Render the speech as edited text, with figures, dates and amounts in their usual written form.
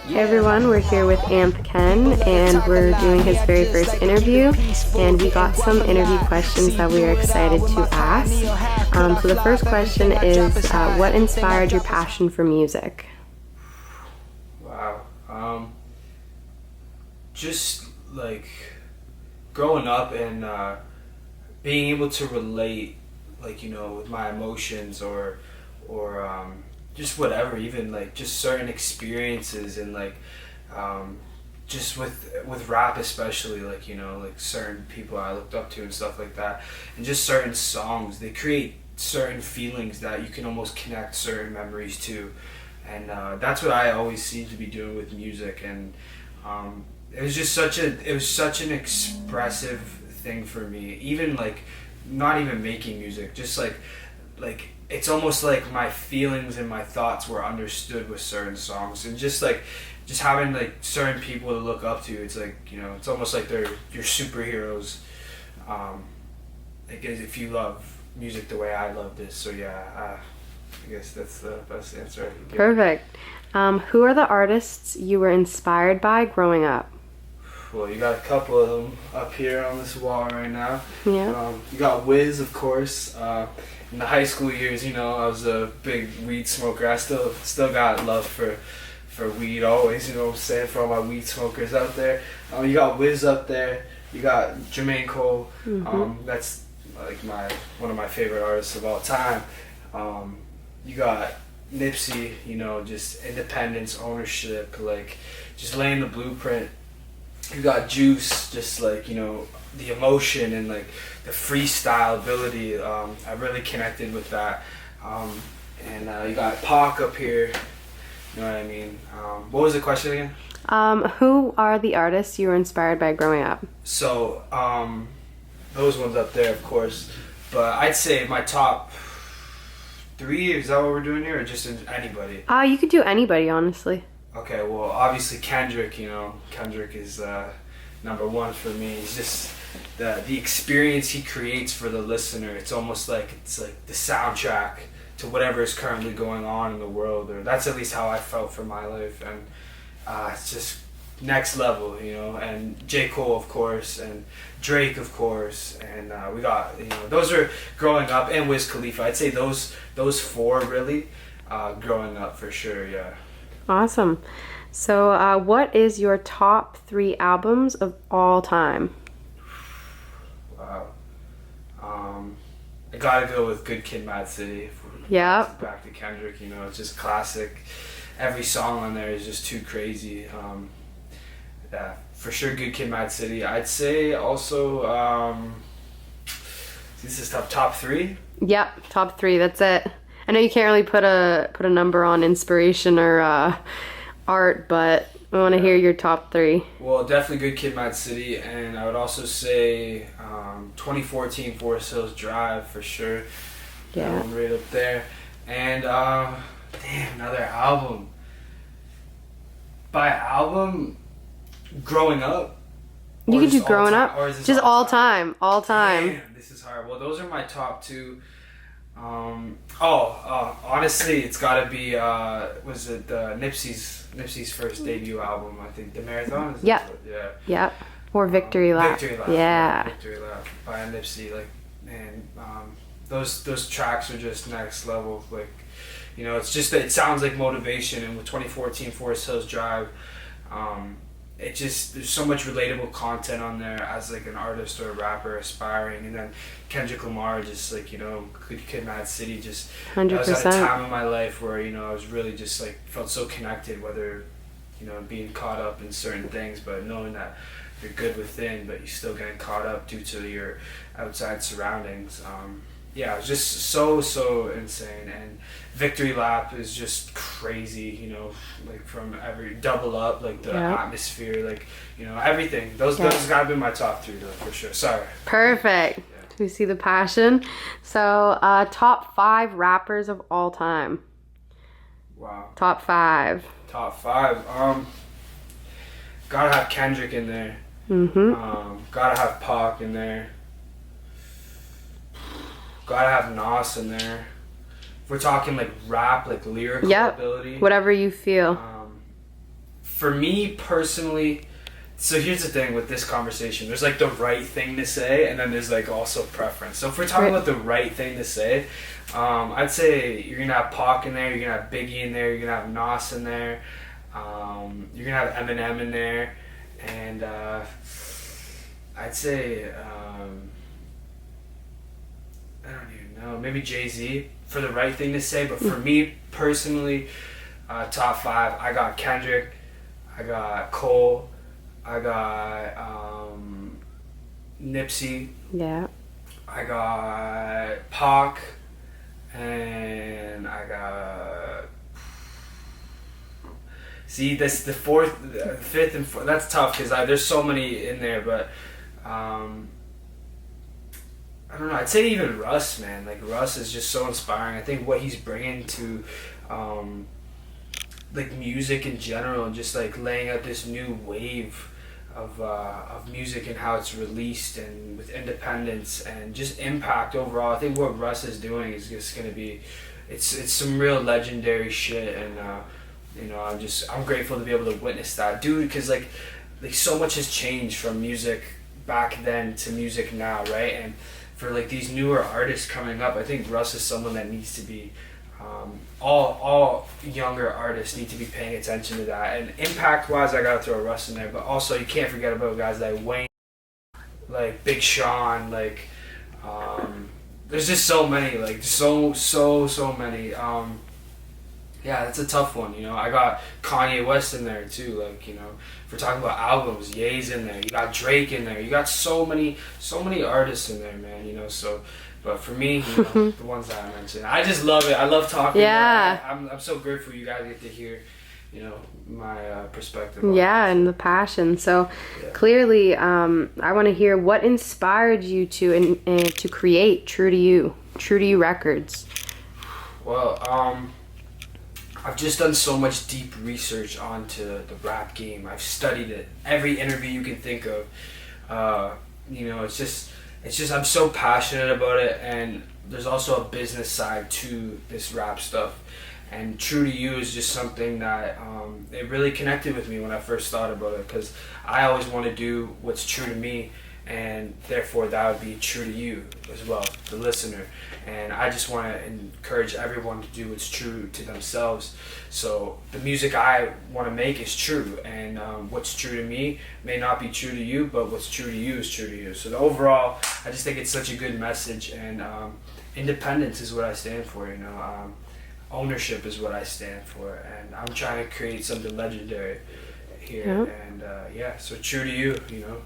Hey everyone, we're here with ANTHKEN and we're doing his very first interview, and we got some interview questions that we are excited to ask. So the first question is, what inspired your passion for music? Wow. Just like growing up and being able to relate, with my emotions or just whatever, even like just certain experiences and just with rap especially, like certain people I looked up to and stuff like that, and just certain songs, they create certain feelings that you can almost connect certain memories to, and that's what I always seem to be doing with music. And it was just such an expressive thing for me, even like not even making music, just like it's almost like my feelings and my thoughts were understood with certain songs, and just having like certain people to look up to. It's like, it's almost like they're your superheroes. I guess if you love music the way I love this, so yeah, I guess that's the best answer I can give. Perfect. Who are the artists you were inspired by growing up? Well, you got a couple of them up here on this wall right now. Yeah. You got Wiz, of course. In the high school years, I was a big weed smoker. I still got love for weed always, what I'm saying, for all my weed smokers out there. You got Wiz up there. You got Jermaine Cole. That's like one of my favorite artists of all time. You got Nipsey, just independence, ownership, like just laying the blueprint. You got Juice, just like, the emotion and like the freestyle ability. I really connected with that. And you got Pac up here, you know what I mean? What was the question again? Who are the artists you were inspired by growing up? So, those ones up there, of course. But I'd say my top 3, is that what we're doing here, or just anybody? You could do anybody, honestly. Okay, well, obviously Kendrick, Kendrick is number 1 for me. He's just the experience he creates for the listener. It's almost like the soundtrack to whatever is currently going on in the world, or that's at least how I felt for my life. And it's just next level, and J. Cole, of course, and Drake, of course, and we got, those are growing up, and Wiz Khalifa. I'd say those 4 really growing up for sure, yeah. Awesome. So what is your top 3 albums of all time? Wow. I gotta go with Good Kid, Mad City. Yeah. Back to Kendrick, it's just classic. Every song on there is just too crazy. Yeah, for sure, Good Kid, Mad City. I'd say also, this is top 3? Yep, top 3, that's it. I know you can't really put a number on inspiration or art, but I want to hear your top 3. Well, definitely Good Kid, Mad City, and I would also say 2014 Forest Hills Drive for sure. Yeah. That one right up there. And another album. By album, growing up. You could do growing up, or is this just all time. Damn, this is hard. Well, those are my top 2. Honestly, it's gotta be was it Nipsey's first debut album? I think The Marathon. Yeah. Yeah. Or Victory Lap. Victory Lap. Yeah. Victory Lap by Nipsey. Like, man, those tracks are just next level. Like, it's just that it sounds like motivation. And with 2014 Forest Hills Drive, there's so much relatable content on there as like an artist or a rapper aspiring. And then Kendrick Lamar, just like, Good Kid, Mad City, just 100%. I was at a time in my life where, I was really just like felt so connected, whether, being caught up in certain things, but knowing that you're good within, but you're still getting caught up due to your outside surroundings. Yeah, it was just so insane. And Victory Lap is just crazy, like from every double up, like the atmosphere, like, everything. Those gotta be my top 3 though, for sure. Sorry. Perfect. Yeah. We see the passion. So, top 5 rappers of all time. Wow. Top 5. Top 5. Gotta have Kendrick in there. Gotta have Pac in there. Gotta have Nas in there. If we're talking like rap, like lyrical ability. Whatever you feel. for me personally, so here's the thing with this conversation. There's like the right thing to say, and then there's like also preference. So if we're talking about the right thing to say, I'd say you're gonna have Pac in there, you're gonna have Biggie in there, you're gonna have Nas in there, you're gonna have Eminem in there, and I'd say I don't even know, maybe Jay-Z for the right thing to say. But for me personally, top 5, I got Kendrick, I got Cole, I got Nipsey, Yeah. I got Pac, and I got. See, that's the fourth, fifth, and fourth. That's tough because there's so many in there, but I don't know. I'd say even Russ, man. Like Russ is just so inspiring. I think what he's bringing to like music in general, and just like laying out this new wave of music and how it's released, and with independence and just impact overall. I think what Russ is doing is just gonna be, it's some real legendary shit, and you know, I'm grateful to be able to witness that, dude. Because like so much has changed from music back then to music now, right? And for like these newer artists coming up, I think Russ is someone that needs to be, all younger artists need to be paying attention to that. And impact wise, I gotta throw Russ in there, but also you can't forget about guys like Wayne, like Big Sean, like there's just so many, like so many. Yeah, that's a tough one, you know. I got Kanye West in there too, like, you know, if we're talking about albums, Ye's in there, you got Drake in there, you got so many artists in there, man, you know. So, but for me, you know, the ones that I mentioned, I just love it. I love talking. Yeah. I'm so grateful you guys get to hear, you know, my perspective. Yeah, and the passion. So clearly, I want to hear what inspired you to create True to You Records. Well, I've just done so much deep research onto the rap game. I've studied it, every interview you can think of. You know, it's just I'm so passionate about it, and there's also a business side to this rap stuff. And True to You is just something that it really connected with me when I first thought about it, because I always want to do what's true to me, and therefore that would be true to you as well, the listener. And I just want to encourage everyone to do what's true to themselves. So the music I want to make is true, and what's true to me may not be true to you, but what's true to you is true to you. So overall, I just think it's such a good message, and independence is what I stand for, you know. Ownership is what I stand for, and I'm trying to create something legendary here. And so True to You, you know.